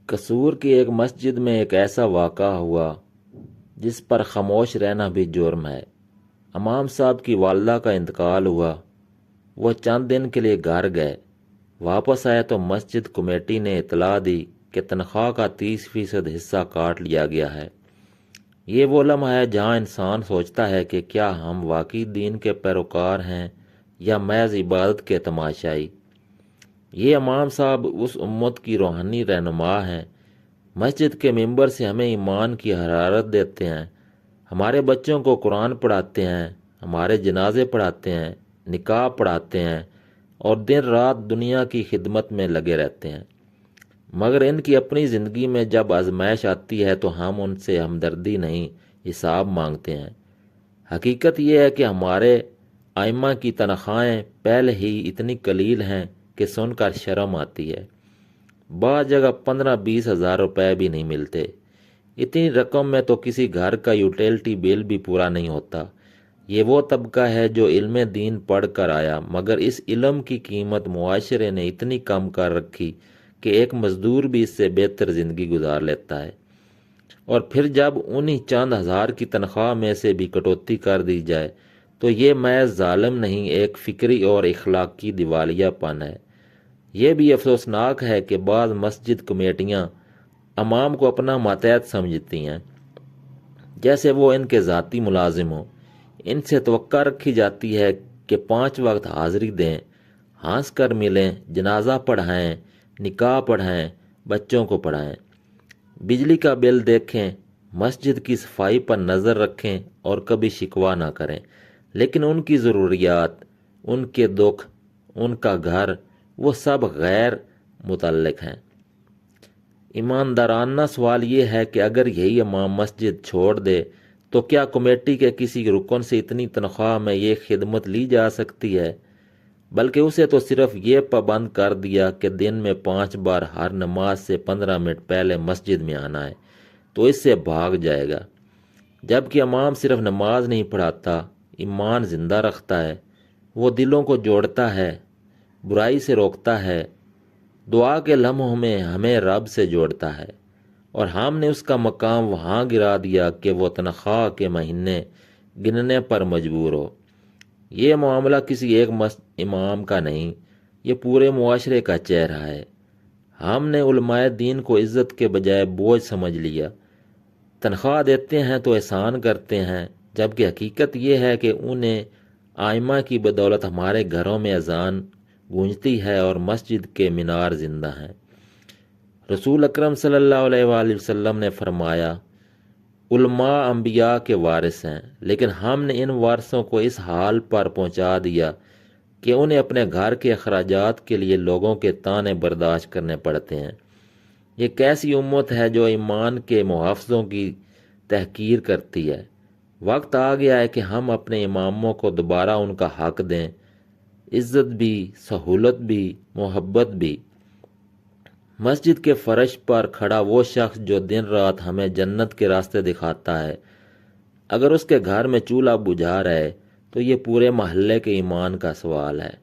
قصور کی ایک مسجد میں ایک ایسا واقعہ ہوا جس پر خاموش رہنا بھی جرم ہے۔ امام صاحب کی والدہ کا انتقال ہوا۔ وہ چند دن کے لیے گھر گئے، واپس آئے تو مسجد کمیٹی نے اطلاع دی کہ تنخواہ کا 30% حصہ کاٹ لیا گیا ہے۔ یہ وہ لمحہ ہے جہاں انسان سوچتا ہے کہ کیا ہم واقعی دین کے پیروکار ہیں یا محض عبادت کے تماشائی۔ یہ امام صاحب اس امت کی روحانی رہنما ہیں۔ مسجد کے ممبر سے ہمیں ایمان کی حرارت دیتے ہیں، ہمارے بچوں کو قرآن پڑھاتے ہیں، ہمارے جنازے پڑھاتے ہیں، نکاح پڑھاتے ہیں اور دن رات دنیا کی خدمت میں لگے رہتے ہیں۔ مگر ان کی اپنی زندگی میں جب آزمائش آتی ہے تو ہم ان سے ہمدردی نہیں، حساب مانگتے ہیں۔ حقیقت یہ ہے کہ ہمارے ائمہ کی تنخواہیں پہلے ہی اتنی قلیل ہیں کہ سن کر شرم آتی ہے۔ بعض جگہ 15-20 ہزار روپے بھی نہیں ملتے۔ اتنی رقم میں تو کسی گھر کا یوٹیلٹی بل بھی پورا نہیں ہوتا۔ یہ وہ طبقہ ہے جو علم دین پڑھ کر آیا، مگر اس علم کی قیمت معاشرے نے اتنی کم کر رکھی کہ ایک مزدور بھی اس سے بہتر زندگی گزار لیتا ہے۔ اور پھر جب انہی چند ہزار کی تنخواہ میں سے بھی کٹوتی کر دی جائے تو یہ محض ظالم نہیں، ایک فکری اور اخلاقی دیوالیہ پن ہے۔ یہ بھی افسوسناک ہے کہ بعض مسجد کمیٹیاں امام کو اپنا ماتحت سمجھتی ہیں، جیسے وہ ان کے ذاتی ملازم ہوں۔ ان سے توقع رکھی جاتی ہے کہ 5 وقت حاضری دیں، ہنس کر ملیں، جنازہ پڑھائیں، نکاح پڑھائیں، بچوں کو پڑھائیں، بجلی کا بل دیکھیں، مسجد کی صفائی پر نظر رکھیں اور کبھی شکوہ نہ کریں۔ لیکن ان کی ضروریات، ان کے دکھ، ان کا گھر، وہ سب غیر متعلق ہیں۔ ایماندارانہ سوال یہ ہے کہ اگر یہی امام مسجد چھوڑ دے تو کیا کمیٹی کے کسی رکن سے اتنی تنخواہ میں یہ خدمت لی جا سکتی ہے؟ بلکہ اسے تو صرف یہ پابند کر دیا کہ دن میں 5 بار ہر نماز سے 15 منٹ پہلے مسجد میں آنا ہے تو اس سے بھاگ جائے گا۔ جبکہ امام صرف نماز نہیں پڑھاتا، ایمان زندہ رکھتا ہے۔ وہ دلوں کو جوڑتا ہے، برائی سے روکتا ہے، دعا کے لمحوں میں ہمیں رب سے جوڑتا ہے، اور ہم نے اس کا مقام وہاں گرا دیا کہ وہ تنخواہ کے مہینے گننے پر مجبور ہو۔ یہ معاملہ کسی ایک امام کا نہیں، یہ پورے معاشرے کا چہرہ ہے۔ ہم نے علماء دین کو عزت کے بجائے بوجھ سمجھ لیا۔ تنخواہ دیتے ہیں تو احسان کرتے ہیں، جبکہ حقیقت یہ ہے کہ انہیں ائمہ کی بدولت ہمارے گھروں میں اذان گونجتی ہے اور مسجد کے مینار زندہ ہیں۔ رسول اکرم صلی اللہ علیہ وآلہ وسلم نے فرمایا، علماء انبیاء کے وارث ہیں، لیکن ہم نے ان وارثوں کو اس حال پر پہنچا دیا کہ انہیں اپنے گھر کے اخراجات کے لیے لوگوں کے طعنے برداشت کرنے پڑتے ہیں۔ یہ کیسی امت ہے جو ایمان کے محافظوں کی تحقیر کرتی ہے؟ وقت آ گیا ہے کہ ہم اپنے اماموں کو دوبارہ ان کا حق دیں، عزت بھی، سہولت بھی، محبت بھی۔ مسجد کے فرش پر کھڑا وہ شخص جو دن رات ہمیں جنت کے راستے دکھاتا ہے، اگر اس کے گھر میں چولہا بجھا رہے تو یہ پورے محلے کے ایمان کا سوال ہے۔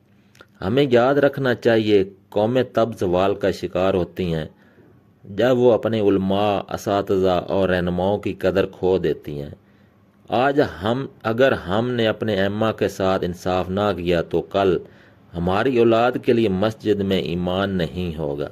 ہمیں یاد رکھنا چاہیے، قومیں تب زوال کا شکار ہوتی ہیں جب وہ اپنے علماء، اساتذہ اور رہنماؤں کی قدر کھو دیتی ہیں۔ آج اگر ہم نے اپنے ائمہ کے ساتھ انصاف نہ کیا تو کل ہماری اولاد کے لیے مسجد میں ایمان نہیں ہوگا۔